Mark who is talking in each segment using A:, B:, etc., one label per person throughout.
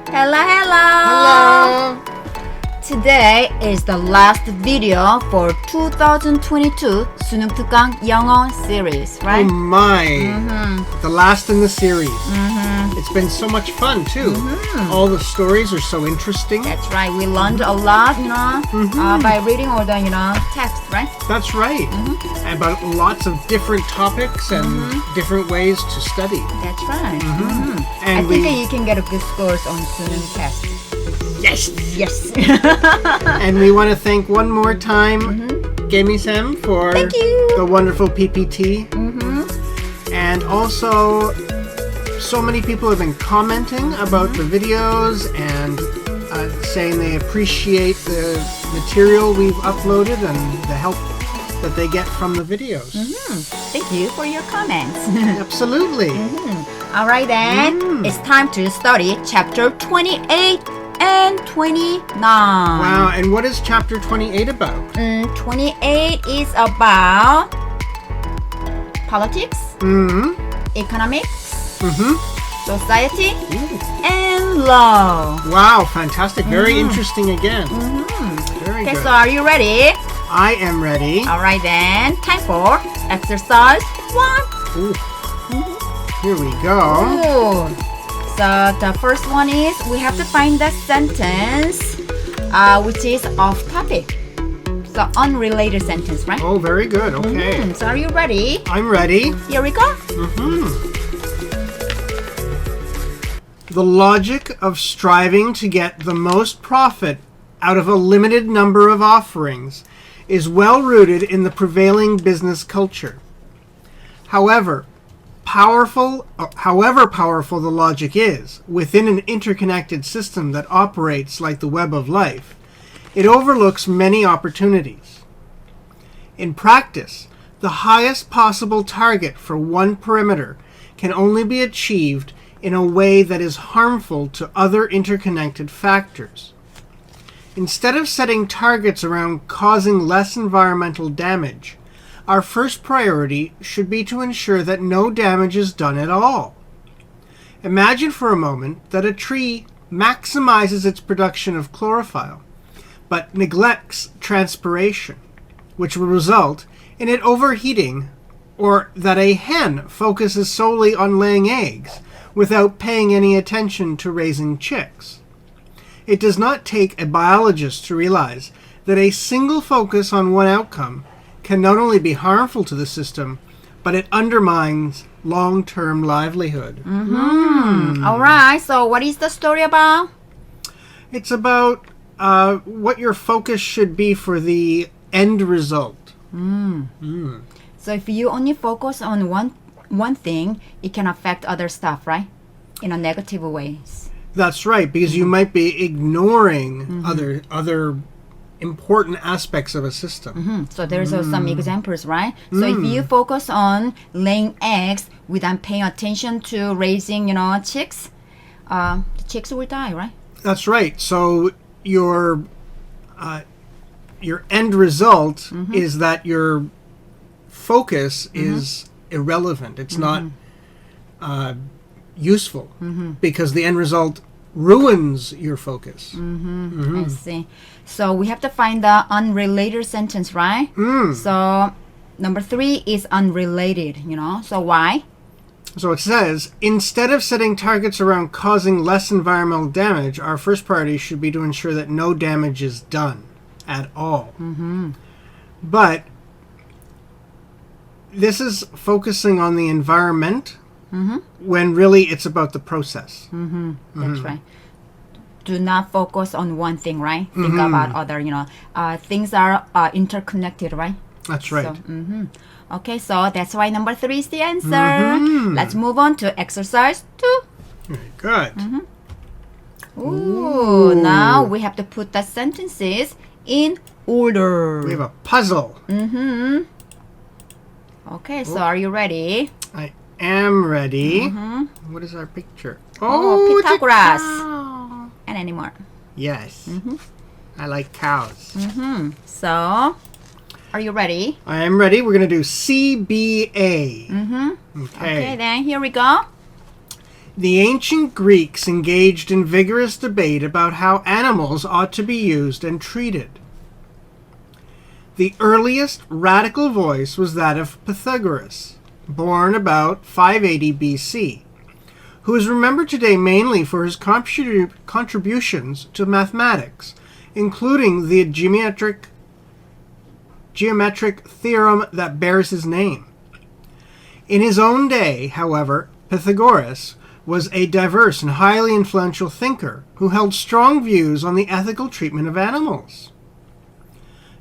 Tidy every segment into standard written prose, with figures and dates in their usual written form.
A: Hello, hello.
B: Hello.
A: Today is the last video for 2022 수능특강 영어 series,
B: Oh
A: right?
B: my. The last in the series. It's been so much fun too. All the stories are so interesting.
A: That's right. We learned a lot, by reading all the, text, right?
B: That's right. About lots of different topics and different ways to study.
A: That's right. I
B: And
A: think you can get a good scores on 수능 test.
B: yes.
A: Yes.
B: And we want to thank one more time Gemi-sam for
A: Thank you.
B: the wonderful PPT. And also, so many people have been commenting about the videos and saying they appreciate the material we've uploaded and the help that they get from the videos.
A: Thank you for your comments.
B: Absolutely.
A: All right then, it's time to study chapter 28 and 29.
B: Wow, and what is chapter 28 about?
A: 28 is about politics, economics, society, and law.
B: Wow, fantastic. Very interesting again. Very
A: Okay,
B: good.
A: so are you ready?
B: I am ready.
A: All right then, time for exercise 1.
B: Ooh. Here we go.
A: Ooh. So the first one is we have to find the sentence which is off topic. So unrelated sentence, right?
B: Oh, very good. Okay.
A: So are you ready?
B: I'm ready.
A: Here we go.
B: The logic of striving to get the most profit out of a limited number of offerings is well rooted in the prevailing business culture. However powerful the logic is within an interconnected system that operates like the web of life, it overlooks many opportunities. In practice, the highest possible target for one perimeter can only be achieved in a way that is harmful to other interconnected factors. Instead of setting targets around causing less environmental damage, our first priority should be to ensure that no damage is done at all. Imagine for a moment that a tree maximizes its production of chlorophyll, but neglects transpiration, which will result in it overheating, or that a hen focuses solely on laying eggs without paying any attention to raising chicks. It does not take a biologist to realize that a single focus on one outcome can not only be harmful to the system, but it undermines long-term livelihood.
A: All right. So what is the story about?
B: It's about what your focus should be for the end result.
A: So if you only focus on one thing, it can affect other stuff, right? In a negative ways.
B: That's right, because you might be ignoring other important aspects of a system.
A: So there's some examples, right? So if you focus on laying eggs without paying attention to raising, chicks, the chicks will die, right?
B: That's right. So your end result is that your focus is irrelevant. It's not useful because the end result ruins your focus.
A: I see. So we have to find the unrelated sentence, right? So number 3 is unrelated, So why?
B: So it says, instead of setting targets around causing less environmental damage, our first priority should be to ensure that no damage is done at all. But this is focusing on the environment when really it's about the process.
A: That's right. Do not focus on one thing, right? Think about other, things are interconnected, right?
B: That's right.
A: So, okay, so that's why number 3 is the answer. Let's move on to exercise 2.
B: Very good.
A: Ooh, now we have to put the sentences in order.
B: We have a puzzle.
A: Okay, so are you ready?
B: I am ready. What is our picture?
A: Oh,
B: it's a
A: Pythagoras.
B: cow.
A: And anymore.
B: Yes. I like cows.
A: So, are you ready?
B: I am ready. We're going to do CBA.
A: Okay, then here we go.
B: The ancient Greeks engaged in vigorous debate about how animals ought to be used and treated. The earliest radical voice was that of Pythagoras, born about 580 BC, who is remembered today mainly for his contributions to mathematics, including the geometric theorem that bears his name. In his own day, however, Pythagoras was a diverse and highly influential thinker who held strong views on the ethical treatment of animals.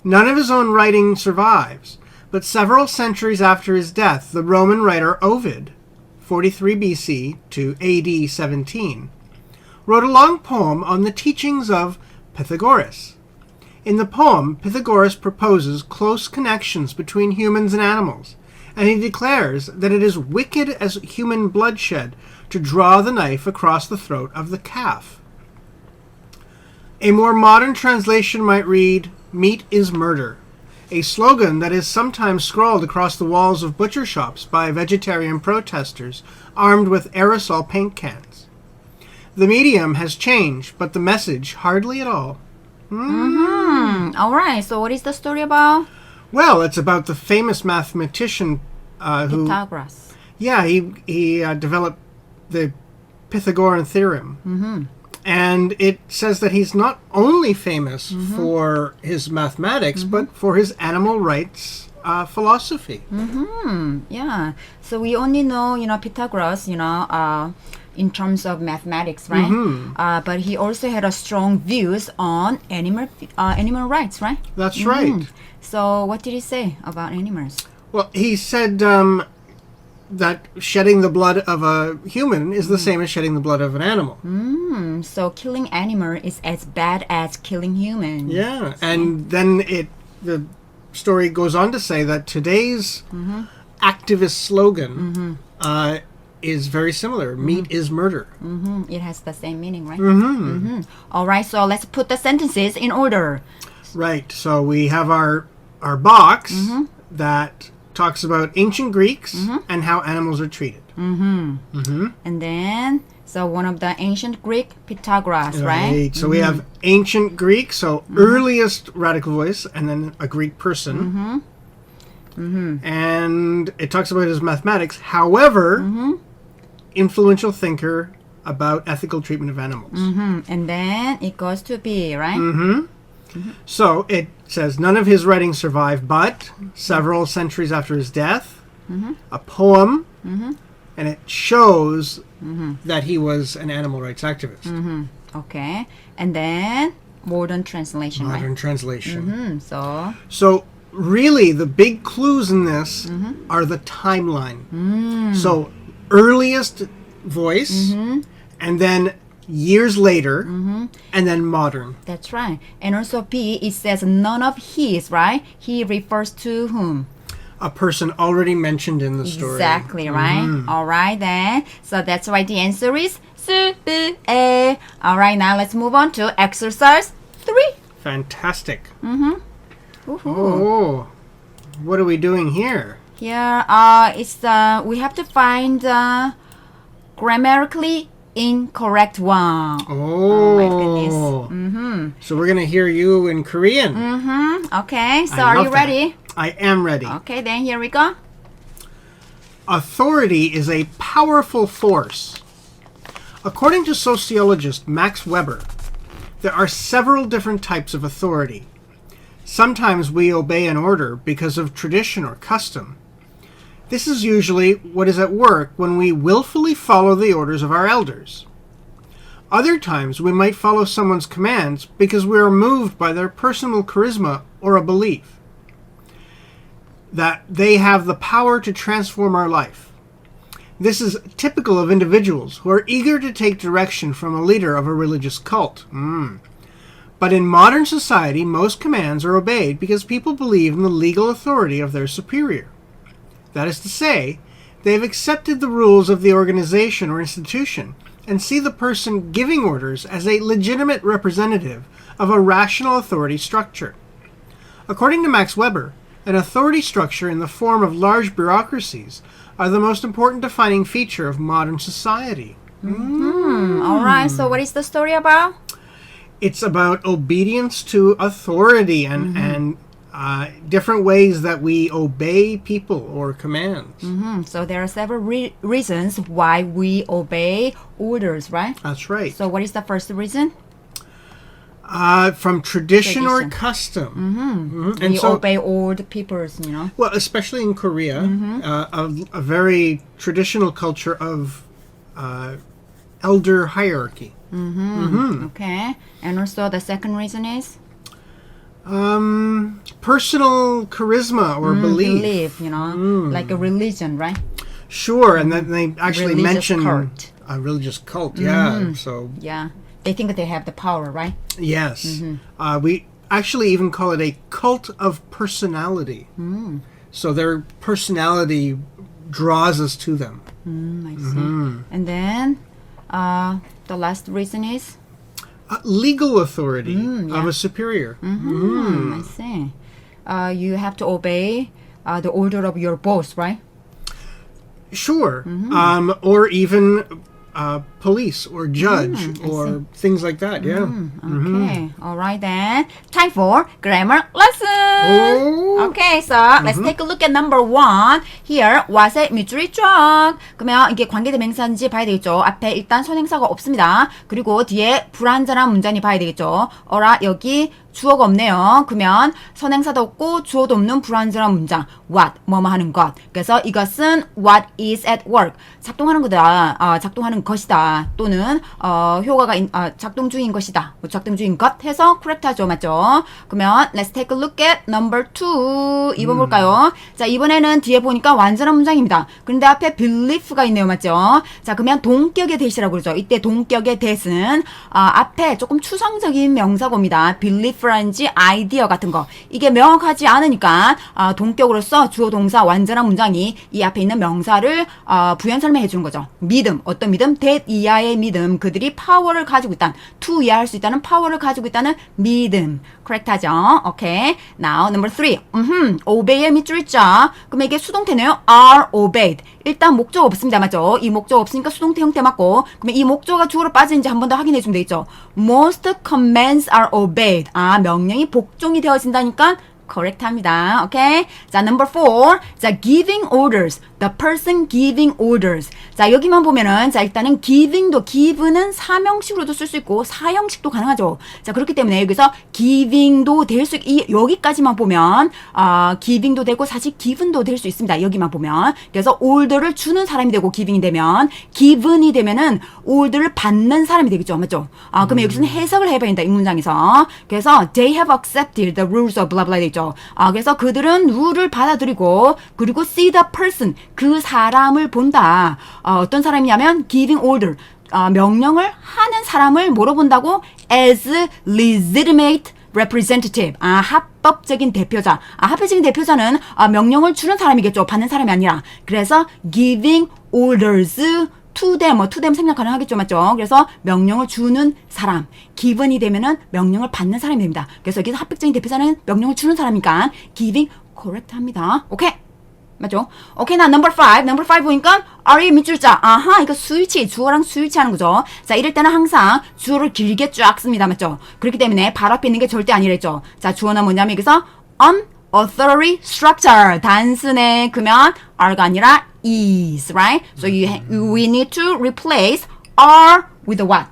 B: None of his own writing survives, but several centuries after his death, the Roman writer Ovid, 43 BC to AD 17, wrote a long poem on the teachings of Pythagoras. In the poem, Pythagoras proposes close connections between humans and animals, and he declares that it is wicked as human bloodshed to draw the knife across the throat of the calf. A more modern translation might read, "Meat is murder," a slogan that is sometimes scrawled across the walls of butcher shops by vegetarian protesters armed with aerosol paint cans. The medium has changed, but the message hardly at all.
A: All right, so what is the story about?
B: Well, it's about the famous mathematician who...
A: Pythagoras.
B: Yeah, he developed the Pythagorean theorem. And it says that he's not only famous for his mathematics, but for his animal rights philosophy.
A: Yeah. So we only know, Pythagoras, in terms of mathematics, right? But he also had a strong views on animal rights, right?
B: That's right.
A: So what did he say about animals?
B: Well, he said that shedding the blood of a human is the same as shedding the blood of an animal.
A: So killing animal is as bad as killing human.
B: Yeah, and then the story goes on to say that today's activist slogan is very similar. Meat is murder.
A: It has the same meaning, right? All right, so let's put the sentences in order.
B: Right, so we have our box that talks about ancient Greeks and how animals are treated.
A: And then, so one of the ancient Greek, Pythagoras, right?
B: So we have ancient Greek, so earliest radical voice, and then a Greek person. And it talks about his mathematics. However, influential thinker about ethical treatment of animals.
A: And then it goes to B, right?
B: So it says none of his writings survive, but several centuries after his death, a poem, and it shows that he was an animal rights activist.
A: Okay. And then modern translation,
B: Modern
A: right?
B: translation.
A: So
B: really, the big clues in this are the timeline. So earliest voice, and then years later, and then modern.
A: that's right. And also B, it says none of his, right? He refers to whom?
B: A person already mentioned in the story.
A: Exactly, right? All right, then. So that's why the answer is A. All right, now let's move on to exercise 3.
B: Fantastic.
A: Woohoo.
B: Oh, what are we doing here?
A: Here, it's we have to find grammatically incorrect one.
B: Oh,
A: my goodness.
B: So we're gonna hear you in Korean.
A: Okay, so
B: I
A: are
B: love
A: you
B: that.
A: ready?
B: I am ready.
A: Okay, then here we go.
B: Authority is a powerful force. According to sociologist Max Weber, there are several different types of authority. Sometimes we obey an order because of tradition or custom. This is usually what is at work when we willfully follow the orders of our elders. Other times we might follow someone's commands because we are moved by their personal charisma or a belief that they have the power to transform our life. This is typical of individuals who are eager to take direction from a leader of a religious cult. But in modern society, most commands are obeyed because people believe in the legal authority of their superior. That is to say, they have accepted the rules of the organization or institution and see the person giving orders as a legitimate representative of a rational authority structure. According to Max Weber, an authority structure in the form of large bureaucracies are the most important defining feature of modern society.
A: All right. So what is the story about?
B: It's about obedience to authority and different ways that we obey people or commands.
A: So there are several reasons why we obey orders, right?
B: That's right.
A: So what is the first reason?
B: From tradition or custom. And
A: We
B: so,
A: obey old people's, you know.
B: well, especially in Korea, a very traditional culture of elder hierarchy.
A: Okay. And also the second reason is
B: Personal charisma or belief.
A: you know, like a religion, right?
B: Sure, and then they actually
A: Religious
B: mention
A: cult.
B: a religious cult. Yeah, so
A: Yeah. They think that they have the power, right?
B: yes, we actually even call it a cult of personality. So their personality draws us to them.
A: I see. And then the last reason is
B: Legal authority of a superior.
A: I see. You have to obey the order of your boss, right?
B: Sure, or even police or judge or things like that. Yeah.
A: Okay. All right then. Time for grammar lesson.
B: Oh.
A: Okay, so let's take a look at number 1. Here, what의 밑줄이 쫙. 그러면 이게 관계대명사인지 봐야 되겠죠. 앞에 일단 선행사가 없습니다. 그리고 뒤에 불완전한 문장이 봐야 되겠죠. 어라, 여기 주어가 없네요. 그러면 선행사도 없고 주어도 없는 불완전한 문장. What, 뭐뭐 하는 것. 그래서 이것은 what is at work. 작동하는 거다. 작동하는 것이다. 또는 효과가 작동 중인 것이다. 작동 중인 것 해서 correct하죠. 맞죠? 그러면 let's take a look at number 2. 2번 볼까요? 자, 이번에는 뒤에 보니까 완전한 문장입니다. 그런데 앞에 belief가 있네요. 맞죠? 자, 그러면 동격의 대시라고 그러죠. 이때 동격의 대는 앞에 조금 추상적인 명사고입니다. belief라든지 아이디어 같은 거. 이게 명확하지 않으니까 동격으로서 주어 동사 완전한 문장이 이 앞에 있는 명사를 부연 설명해 주는 거죠. 믿음, 어떤 믿음? that 이하의 믿음. 그들이 파워를 가지고 있다는, to 이해할 수 있다는 파워를 가지고 있다는 믿음. correct하죠? 오케이. Now number 3. obey의 밑줄 있죠? 그럼 이게 수동태네요. are obeyed. 일단 목적 없습니다. 맞죠? 이 목적 없으니까 수동태 형태 맞고, 그러면 이 목적어가 주어로 빠지는지 한 번 더 확인해 주면 되겠죠. Most commands are obeyed. 명령이 복종이 되어진다니까 correct합니다. 오케이? 자, number 4. 자, giving orders. The person giving orders. 자, 여기만 보면은, 자, 일단은 giving도, give는 사명식으로도 쓸 수 있고, 사형식도 가능하죠. 자, 그렇기 때문에 여기서 giving도 될 수, 여기까지만 보면, giving도 되고, 사실 given도 될 수 있습니다. 여기만 보면. 그래서 order를 주는 사람이 되고, giving이 되면, given이 되면은, order를 받는 사람이 되겠죠. 맞죠? 그러면 여기서는 해석을 해봐야 된다. 이 문장에서. 그래서, they have accepted the rules of blah blah 되죠. 그래서 그들은 룰을 받아들이고, 그리고 see the person. 그 사람을 본다. 어떤 사람이냐면 giving order. 명령을 하는 사람을 뭐로 본다고? as legitimate representative. 합법적인 대표자. 합법적인 대표자는 명령을 주는 사람이겠죠. 받는 사람이 아니라. 그래서 giving orders to them 생략 가능하겠죠. 맞죠? 그래서 명령을 주는 사람. given이 되면은 명령을 받는 사람이 됩니다. 그래서 여기서 합법적인 대표자는 명령을 주는 사람이니까 giving correct 합니다. 오케이? 맞죠? 오케이, 나 number 5. number 5 보니까 are의 밑줄자. 이거 스위치, 주어랑 스위치 하는 거죠. 자, 이럴 때는 항상 주어를 길게 쫙 씁니다. 맞죠? 그렇기 때문에 바로 앞에 있는 게 절대 아니랬죠. 자, 주어는 뭐냐면 여기서 authority structure. 단순해. 그러면 are가 아니라 is, right? So we need to replace are with the what?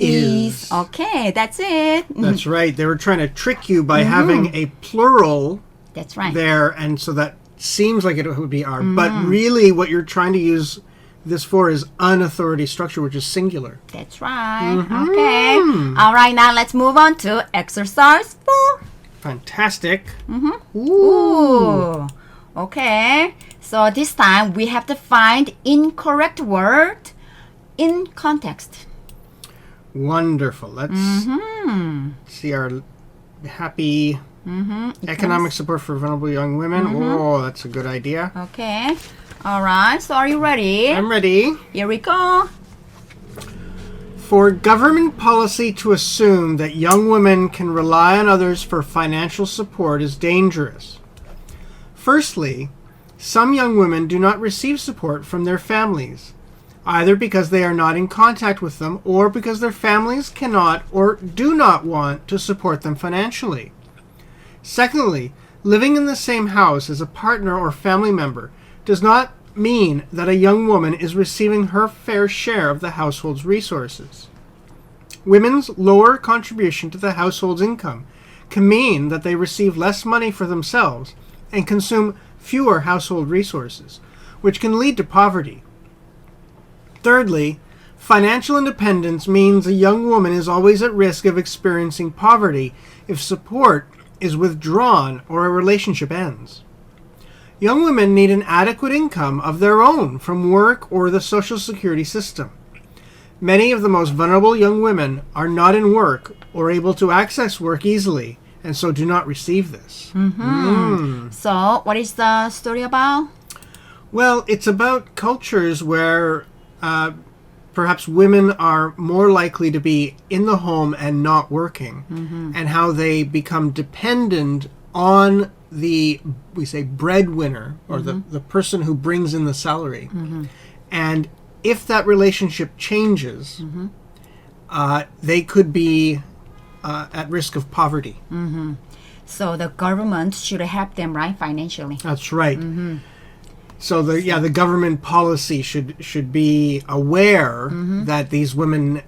A: Is. Okay, that's it.
B: That's right. They were trying to trick you by having a plural
A: That's right.
B: there, and so that seems like it would be are, but really what you're trying to use this for is unauthority structure, which is singular.
A: That's right. Okay. All right, now let's move on to exercise 4.
B: Fantastic.
A: Ooh. Okay. So this time we have to find incorrect word in context.
B: Wonderful. Let's see our happy economic support for vulnerable young women. Oh, that's a good idea.
A: Okay. All right. So are you ready?
B: I'm ready.
A: Here we go.
B: For government policy to assume that young women can rely on others for financial support is dangerous. Firstly, some young women do not receive support from their families. either because they are not in contact with them or because their families cannot or do not want to support them financially. Secondly, living in the same house as a partner or family member does not mean that a young woman is receiving her fair share of the household's resources. Women's lower contribution to the household's income can mean that they receive less money for themselves and consume fewer household resources, which can lead to poverty. Thirdly, financial independence means a young woman is always at risk of experiencing poverty if support is withdrawn or a relationship ends. Young women need an adequate income of their own from work or the social security system. Many of the most vulnerable young women are not in work or able to access work easily, and so do not receive this.
A: So, what is the story about?
B: Well, it's about cultures where perhaps women are more likely to be in the home and not working, and how they become dependent on the, we say, breadwinner, or the person who brings in the salary. And if that relationship changes, they could be at risk of poverty.
A: So the government should help them, right, financially.
B: That's right. So the government policy should be aware that these women,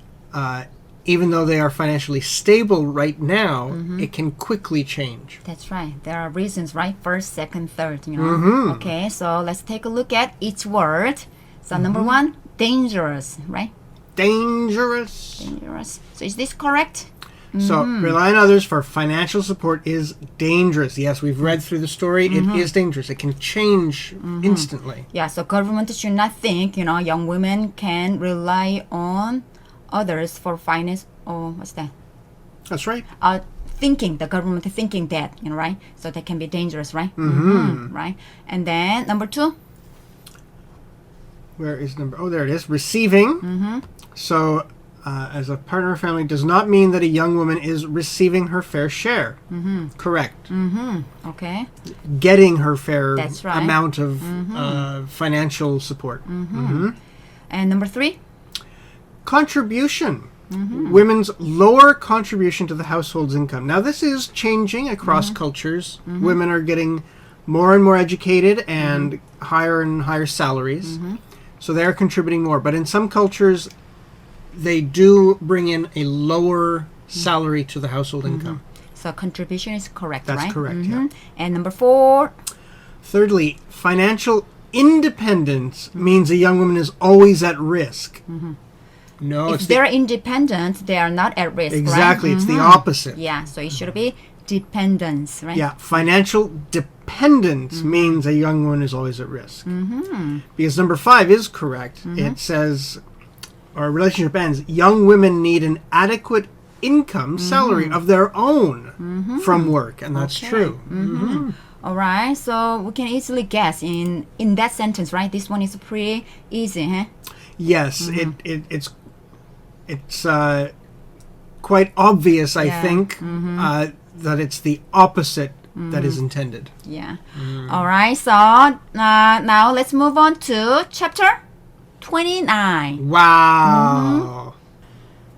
B: even though they are financially stable right now, it can quickly change.
A: That's right. There are reasons, right? First, second, third, you know. Okay, so let's take a look at each word. So number one, dangerous, right?
B: Dangerous.
A: Dangerous. So is this correct?
B: So rely on others for financial support is dangerous. Yes, we've read through the story. It is dangerous. It can change instantly.
A: Yeah, so government should not think, young women can rely on others for finance. Oh, what's that?
B: That's right.
A: The government thinking that, right? So that can be dangerous, right? Right. And then number two.
B: Where is number? Oh, there it is. Receiving. So, as a partner or family does not mean that a young woman is receiving her fair share. Correct.
A: Okay.
B: Getting her fair
A: That's right.
B: amount of financial support.
A: And number three.
B: Contribution. Women's lower contribution to the household's income. Now, this is changing across cultures. Women are getting more and more educated and higher salaries. So they're contributing more. But in some cultures, they do bring in a lower salary to the household income.
A: So contribution is correct,
B: That's
A: right?
B: correct, yeah.
A: And number four.
B: Thirdly, financial independence means a young woman is always at risk. No,
A: If they're independent, they are not at risk,
B: exactly.
A: right?
B: It's the opposite.
A: Yeah, so it should be dependence, right?
B: Yeah, financial dependence means a young woman is always at risk. Because number five is correct. It says, or relationship ends, young women need an adequate income, salary of their own from work. And that's true.
A: All right, so we can easily guess in that sentence, right? This one is pretty easy, huh?
B: Yes, it's quite obvious, I think, that it's the opposite that is intended.
A: Yeah. All right, so now let's move on to chapter 29.
B: Wow.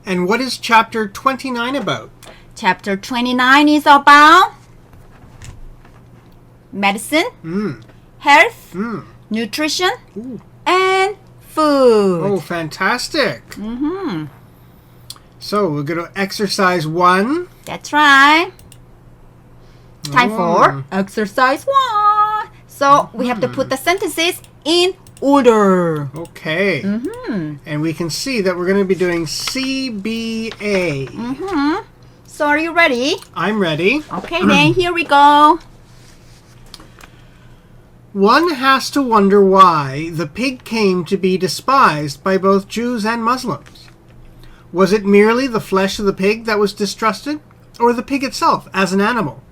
B: And what is chapter 29 about?
A: Chapter 29 is about medicine, health, nutrition, and food.
B: Oh, fantastic. So we're going to exercise 1.
A: That's right. Time for exercise 1. So we have to put the sentences in order.
B: Okay. And we can see that we're going to be doing CBA.
A: So are you ready?
B: I'm ready.
A: Okay, then here we go.
B: One has to wonder why the pig came to be despised by both Jews and Muslims. Was it merely the flesh of the pig that was distrusted, or the pig itself as an animal?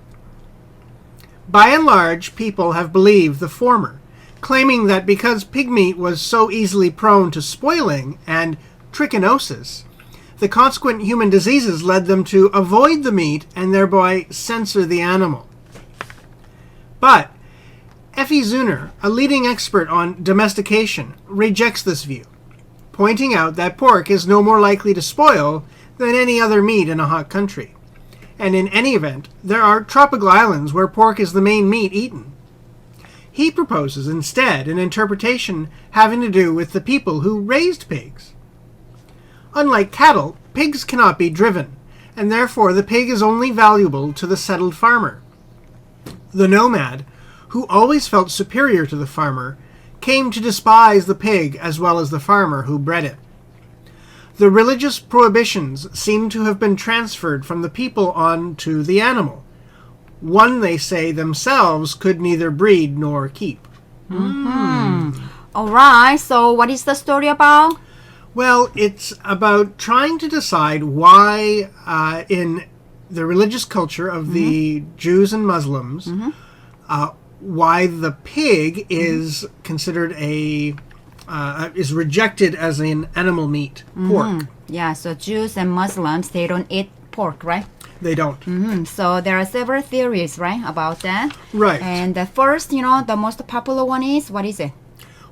B: By and large, people have believed the former, claiming that because pig meat was so easily prone to spoiling and trichinosis, the consequent human diseases led them to avoid the meat and thereby censor the animal. But Effie Zuner, a leading expert on domestication, rejects this view. pointing out that pork is no more likely to spoil than any other meat in a hot country. And in any event, there are tropical islands where pork is the main meat eaten. He proposes instead an interpretation having to do with the people who raised pigs. Unlike cattle, pigs cannot be driven, and therefore the pig is only valuable to the settled farmer. The nomad, who always felt superior to the farmer, came to despise the pig as well as the farmer who bred it. The religious prohibitions seem to have been transferred from the people on to the animal. One they say themselves could neither breed nor keep.
A: All right, so what is the story about?
B: Well, it's about trying to decide why in the religious culture of the Jews and Muslims, why the pig is considered is rejected as an animal meat, pork.
A: Yeah, so Jews and Muslims, they don't eat pork, right?
B: They don't.
A: So there are several theories, right, about that.
B: Right.
A: And the first, the most popular one is, what is it?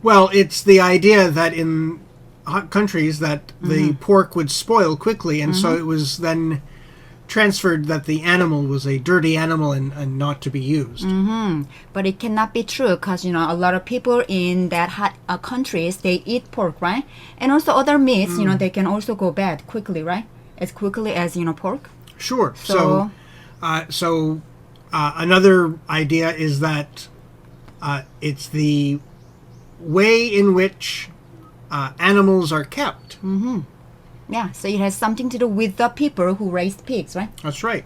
B: Well, it's the idea that in hot countries that the pork would spoil quickly, and so it was then transferred that the animal was a dirty animal and not to be used.
A: But it cannot be true because, a lot of people in that hot countries, they eat pork, right? And also other meats, they can also go bad quickly, right? As quickly as, pork.
B: Sure. So another idea is that it's the way in which animals are kept.
A: Yeah, so it has something to do with the people who raised pigs, right?
B: That's right.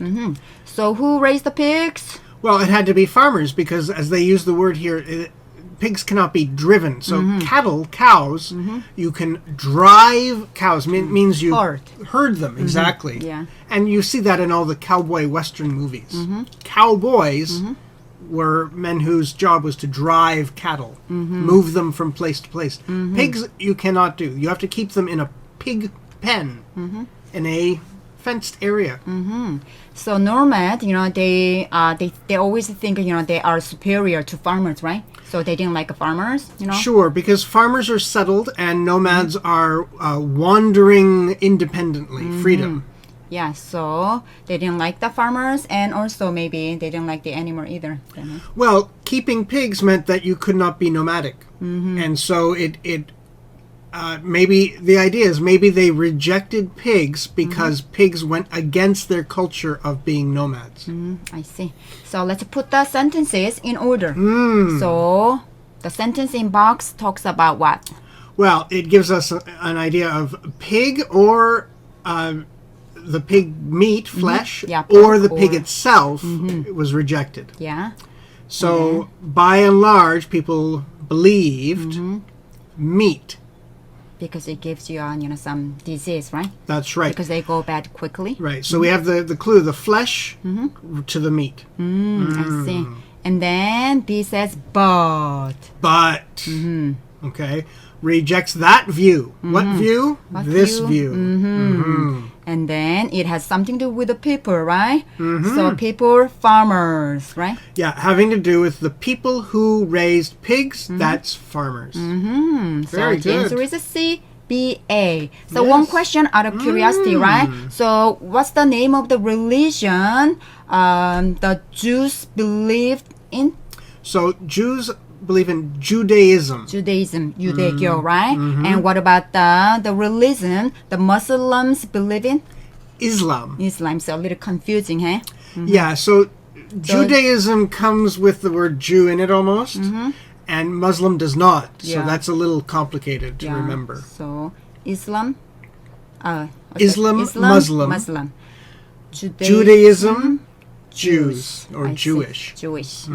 A: So who raised the pigs?
B: Well, it had to be farmers because, as they use the word here, pigs cannot be driven. So cows, you can drive cows. Means you herd them, exactly.
A: Yeah.
B: And you see that in all the cowboy western movies. Cowboys were men whose job was to drive cattle, move them from place to place. Pigs you cannot do. You have to keep them in a pig pen in a fenced area.
A: So nomad, they always think, they are superior to farmers, right? So they didn't like farmers,
B: Sure, because farmers are settled and nomads are wandering independently, freedom.
A: Yeah, so they didn't like the farmers, and also maybe they didn't like the animal either.
B: Well, keeping pigs meant that you could not be nomadic. And so maybe the idea is maybe they rejected pigs because pigs went against their culture of being nomads.
A: I see. So let's put the sentences in order. So the sentence in box talks about what?
B: Well, it gives us an idea of pig or the pig meat, flesh, or the pig itself was rejected.
A: Yeah.
B: So by and large, people believed meat.
A: Because it gives you, some disease, right?
B: That's right.
A: Because they go bad quickly.
B: Right. So we have the clue, the flesh to the meat.
A: I see. And then B says, but.
B: But. Okay. Rejects that view. What view? This view.
A: And then it has something to do with the people, right? So people, farmers, right?
B: Yeah, having to do with the people who raised pigs, that's farmers. Very
A: So the answer
B: good.
A: is C, B, A. So one question out of curiosity, right? So what's the name of the religion the Jews believed in?
B: So Jews believe in Judaism.
A: Judaism, 유대교, right? And what about the religion the Muslims believe in?
B: Islam.
A: Islam. So a little confusing, huh?
B: Yeah, so Judaism comes with the word Jew in it almost, and Muslim does not. So that's a little complicated to remember.
A: So Islam,
B: Muslim.
A: Judaism,
B: Jews, or
A: I see.
B: Jewish.
A: Jewish.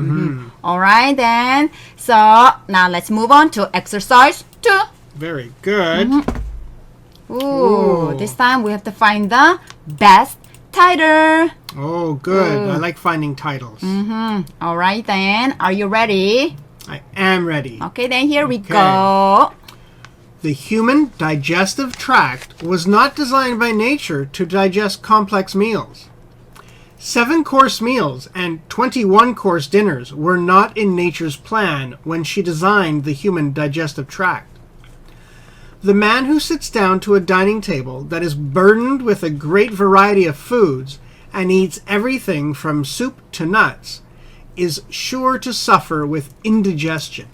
A: All right, then. So now let's move on to exercise 2.
B: Very good.
A: Ooh, this time we have to find the best title.
B: Oh, good. I like finding titles.
A: All right, then. Are you ready?
B: I am ready.
A: Okay, then here we go.
B: The human digestive tract was not designed by nature to digest complex meals. 7-course meals and 21-course dinners were not in nature's plan when she designed the human digestive tract. The man who sits down to a dining table that is burdened with a great variety of foods and eats everything from soup to nuts is sure to suffer with indigestion.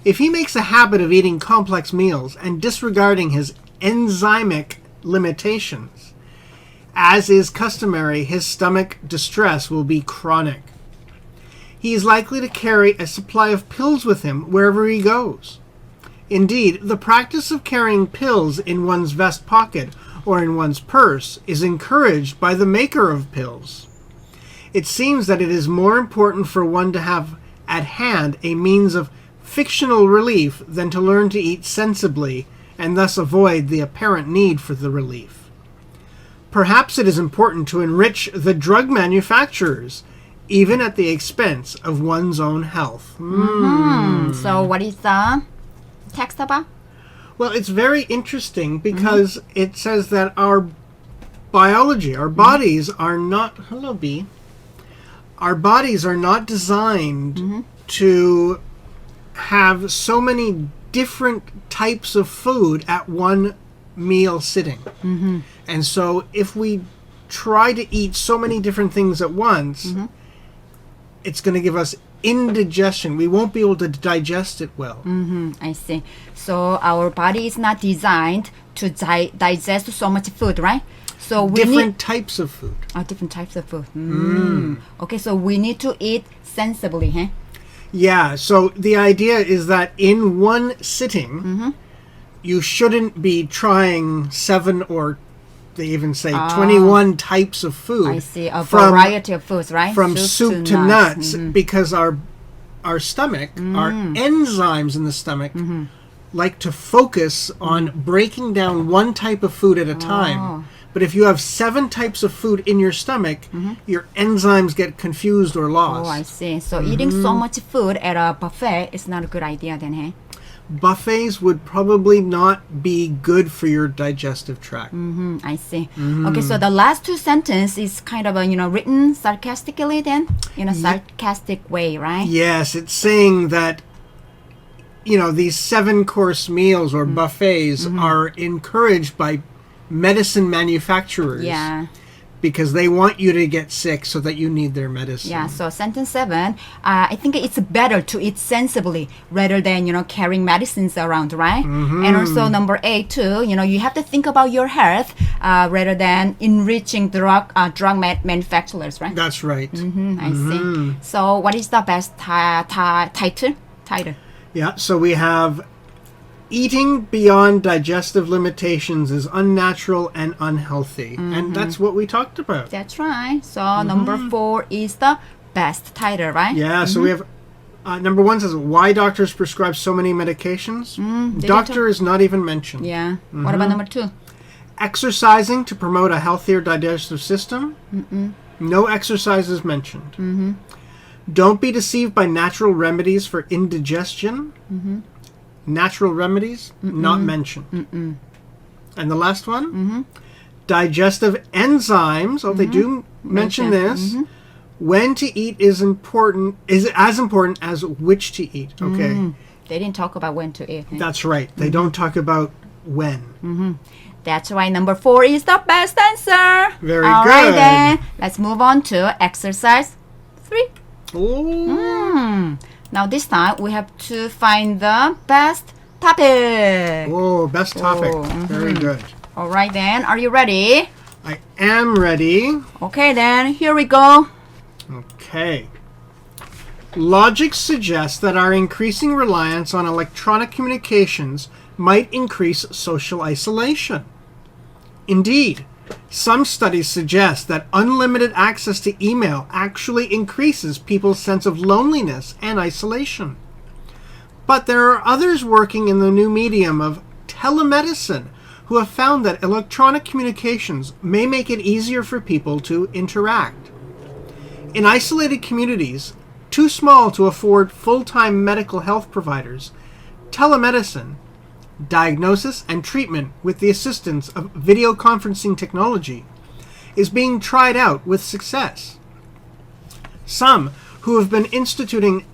B: If he makes a habit of eating complex meals and disregarding his enzymic limitations, as is customary, his stomach distress will be chronic. He is likely to carry a supply of pills with him wherever he goes. Indeed, the practice of carrying pills in one's vest pocket or in one's purse is encouraged by the maker of pills. It seems that it is more important for one to have at hand a means of fictional relief than to learn to eat sensibly and thus avoid the apparent need for the relief. Perhaps it is important to enrich the drug manufacturers, even at the expense of one's own health.
A: So what is the text about?
B: Well, it's very interesting because it says that our biology, our bodies are not, hello B, our bodies are not designed to have so many different types of food at one meal sitting. And so if we try to eat so many different things at once, it's going to give us indigestion. We won't be able to digest it well.
A: I see. So our body is not designed to digest so much food, right? So we
B: Different types of food.
A: different types of food. Okay, so we need to eat sensibly, huh?
B: Yeah, so the idea is that in one sitting, you shouldn't be trying 7 or they even say 21 types of food.
A: I see. A variety of foods, right?
B: From soup to nuts, because our stomach, our enzymes in the stomach, like to focus on breaking down one type of food at a time. But if you have 7 types of food in your stomach, your enzymes get confused or lost.
A: Oh, I see. So eating so much food at a buffet is not a good idea then, hey?
B: Buffets would probably not be good for your digestive tract.
A: I see. Okay, so the last 2 sentences is kind of written sarcastically then, in a sarcastic way, right?
B: Yes, it's saying that these 7-course meals or buffets are encouraged by medicine manufacturers.
A: Yeah.
B: Because they want you to get sick so that you need their medicine.
A: Yeah, so sentence 7, I think it's better to eat sensibly rather than, carrying medicines around, right? And also number 8 too, you have to think about your health rather than enriching drug manufacturers, right?
B: That's right.
A: I see. So what is the best title?
B: Yeah, so we have eating beyond digestive limitations is unnatural and unhealthy. And that's what we talked about.
A: That's right. So number 4 is the best title, right?
B: Yeah, so we have number 1 says why doctors prescribe so many medications. Doctor is not even mentioned.
A: Yeah. What about number 2?
B: Exercising to promote a healthier digestive system. No exercise is mentioned. Don't be deceived by natural remedies for indigestion. Natural remedies, not mentioned. And the last one, digestive enzymes. Oh, they do mention this. When to eat is as important as which to eat. Okay.
A: They didn't talk about when to eat.
B: That's right. They don't talk about when.
A: That's why number 4 is the best answer.
B: Very
A: All
B: good.
A: right then, let's move on to exercise 3. Now this time we have to find the best topic.
B: Oh, best topic. Very good.
A: All right then, are you ready?
B: I am ready.
A: Okay then, here we go.
B: Okay. Logic suggests that our increasing reliance on electronic communications might increase social isolation. Indeed, some studies suggest that unlimited access to email actually increases people's sense of loneliness and isolation. But there are others working in the new medium of telemedicine who have found that electronic communications may make it easier for people to interact. In isolated communities, too small to afford full-time medical health providers, telemedicine, diagnosis and treatment with the assistance of video conferencing technology, is being tried out with success. Some who have been instituting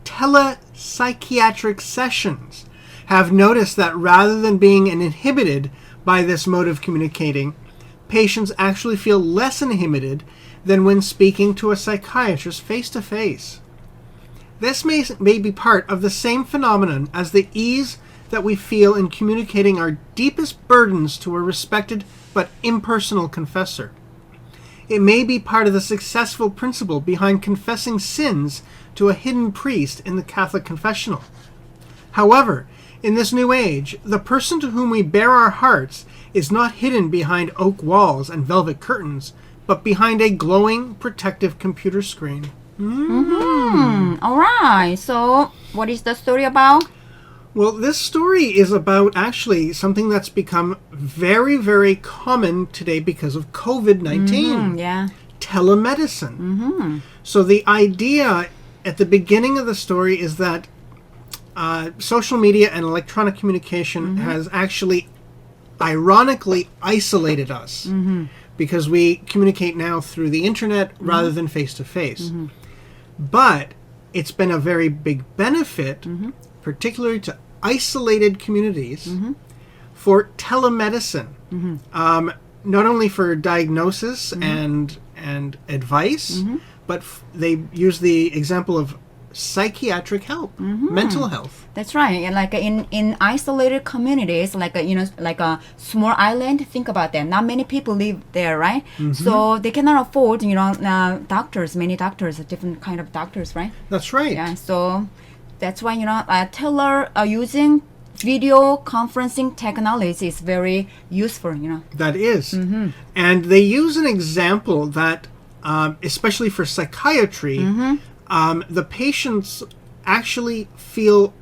B: telepsychiatric sessions have noticed that rather than being inhibited by this mode of communicating, patients actually feel less inhibited than when speaking to a psychiatrist face to face. This may be part of the same phenomenon as the ease that we feel in communicating our deepest burdens to a respected but impersonal confessor. It may be part of the successful principle behind confessing sins to a hidden priest in the Catholic confessional. However, in this new age, the person to whom we bare our hearts is not hidden behind oak walls and velvet curtains, but behind a glowing, protective computer screen.
A: All right. So, what is the story about?
B: Well, this story is about actually something that's become very, very common today because of COVID-19.
A: Yeah.
B: Telemedicine. So the idea at the beginning of the story is that social media and electronic communication has actually ironically isolated us because we communicate now through the internet rather than face-to-face. But it's been a very big benefit, particularly to isolated communities, for telemedicine. Not only for diagnosis and advice, but they use the example of psychiatric help, mental health.
A: That's right. And like in isolated communities, like like a small island. Think about that. Not many people live there, right? So they cannot afford, doctors. Many doctors, different kind of doctors, right?
B: That's right.
A: Yeah. So that's why using video conferencing technology is very useful.
B: That is. And they use an example that, especially for psychiatry, the patients actually feel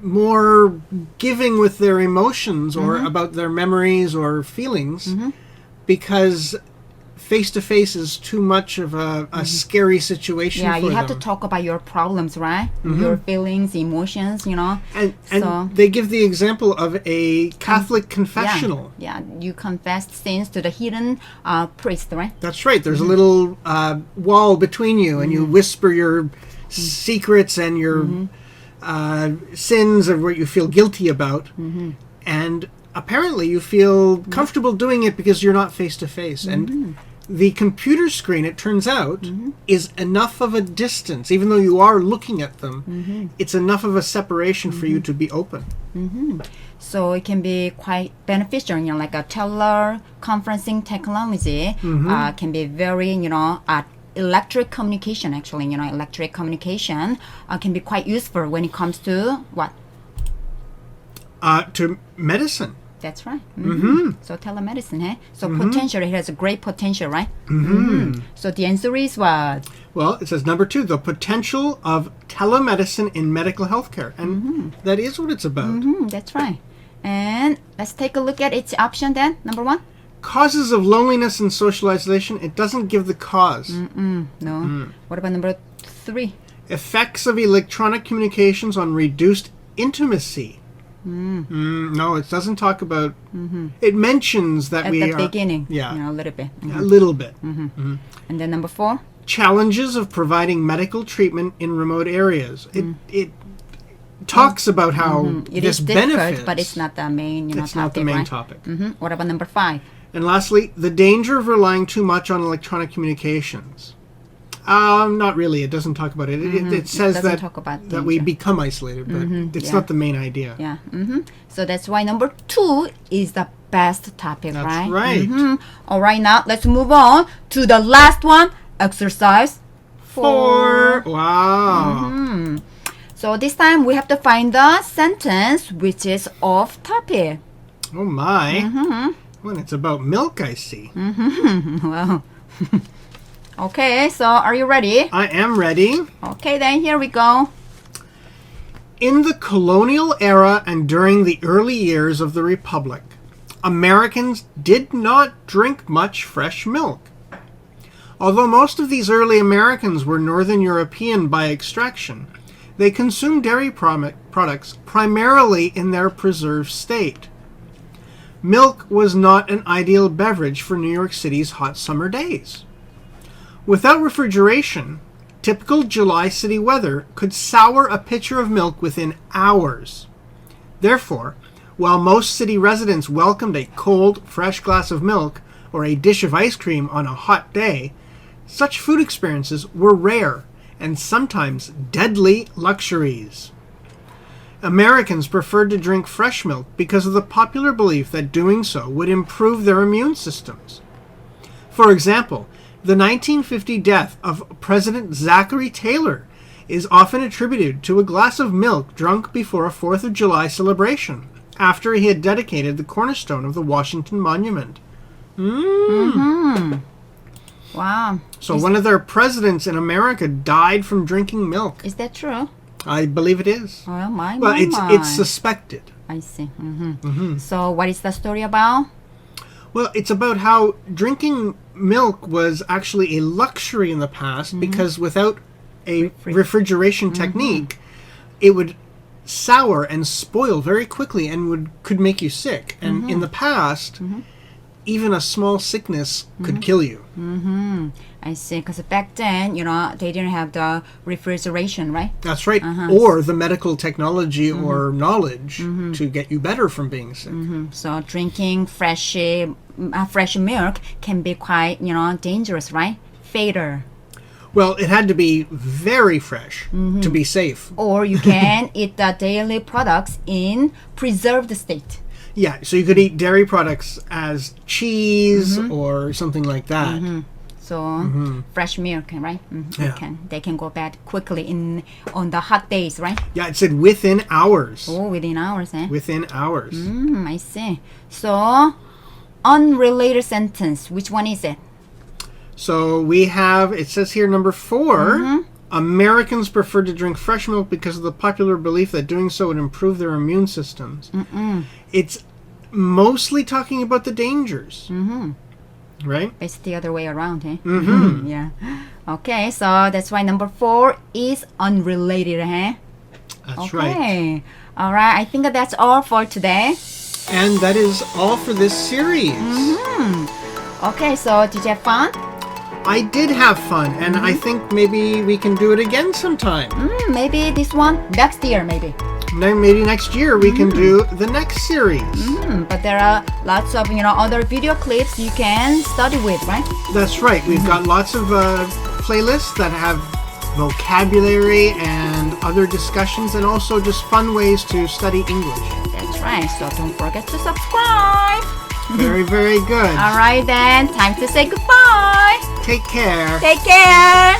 B: more giving with their emotions or about their memories or feelings because face-to-face is too much of a scary situation for them.
A: Yeah, you have to talk about your problems, right? Your feelings, emotions,
B: And
A: So-
B: they give the example of a Catholic confessional.
A: Yeah, you confess sins to the hidden priest, right?
B: That's right. There's a little wall between you, and you whisper your secrets and your sins of what you feel guilty about. And apparently you feel comfortable doing it because you're not face-to-face. And the computer screen, it turns out, is enough of a distance. Even though you are looking at them, it's enough of a separation for you to be open.
A: So it can be quite beneficial, like a teleconferencing technology can be very, electric communication, actually, electric communication can be quite useful when it comes to what?
B: To medicine.
A: That's right. So telemedicine, hey? So potential, it has a great potential, right? So the answer is what?
B: Well, it says number 2, the potential of telemedicine in medical healthcare. And that is what it's about.
A: That's right. And let's take a look at its option then. Number 1.
B: Causes of loneliness and social isolation. It doesn't give the cause.
A: No. What about number 3?
B: Effects of electronic communications on reduced intimacy. No, it doesn't talk about. It mentions that
A: At
B: we
A: the
B: are
A: beginning.
B: Yeah,
A: A little bit.
B: a little bit.
A: And then number 4.
B: Challenges of providing medical treatment in remote areas. It talks about how
A: It
B: this
A: is difficult,
B: benefits,
A: but it's not the main,
B: it's
A: topic,
B: not the main
A: right?
B: topic.
A: What about number 5?
B: And lastly, the danger of relying too much on electronic communications. Not really. It doesn't talk about it. It says
A: doesn't
B: that
A: talk about
B: that we
A: danger.
B: become isolated, but it's
A: yeah.
B: not the main idea.
A: Yeah. So that's why number 2 is the best topic,
B: That's
A: right?
B: right.
A: All right, now let's move on to the last one, exercise 4.
B: Wow.
A: So this time we have to find the sentence which is off topic.
B: Oh my. Well, it's about milk, I see.
A: Well, okay, so are you ready?
B: I am ready.
A: Okay, then here we go.
B: In the colonial era and during the early years of the Republic, Americans did not drink much fresh milk. Although most of these early Americans were Northern European by extraction, they consumed dairy products primarily in their preserved state. Milk was not an ideal beverage for New York City's hot summer days. Without refrigeration, typical July city weather could sour a pitcher of milk within hours. Therefore, while most city residents welcomed a cold, fresh glass of milk or a dish of ice cream on a hot day, such food experiences were rare and sometimes deadly luxuries. Americans preferred to drink fresh milk because of the popular belief that doing so would improve their immune systems. For example, the 1950 death of President Zachary Taylor is often attributed to a glass of milk drunk before a 4th of July celebration, after he had dedicated the cornerstone of the Washington Monument.
A: Wow.
B: So one of their presidents in America died from drinking milk.
A: Is that true?
B: I believe it is.
A: Oh, my.
B: It's suspected.
A: I see. So what is the story about?
B: Well, it's about how drinking milk was actually a luxury in the past because without a refrigeration technique, it would sour and spoil very quickly and could make you sick. And in the past, even a small sickness could kill you.
A: I see. Because back then, they didn't have the refrigeration, right?
B: That's right. Or the medical technology or knowledge to get you better from being sick.
A: So drinking fresh milk can be quite, dangerous, right? Fatal.
B: Well, it had to be very fresh to be safe.
A: Or you can eat the dairy products in preserved state.
B: Yeah, so you could eat dairy products as cheese or something like that.
A: So fresh milk, right?
B: Yeah.
A: They can go bad quickly on the hot days, right?
B: Yeah, it said within hours.
A: Oh, within hours, eh?
B: Within hours.
A: I see. So, unrelated sentence. Which one is it?
B: So we have, it says here number 4, Americans prefer to drink fresh milk because of the popular belief that doing so would improve their immune systems. It's mostly talking about the dangers. Right?
A: It's the other way around, eh? Yeah. Okay, so that's why number 4 is unrelated, eh?
B: That's right.
A: All right, I think that's all for today.
B: And that is all for this series.
A: Okay, so did you have fun?
B: I did have fun, and I think maybe we can do it again sometime.
A: Maybe this one next year, maybe.
B: Maybe next year we can do the next series.
A: But there are lots of other video clips you can study with, right?
B: That's right. We've got lots of playlists that have vocabulary and other discussions, and also just fun ways to study English.
A: That's right. So don't forget to subscribe.
B: Very, very good.
A: All right then. Time to say goodbye.
B: Take care.
A: Take care.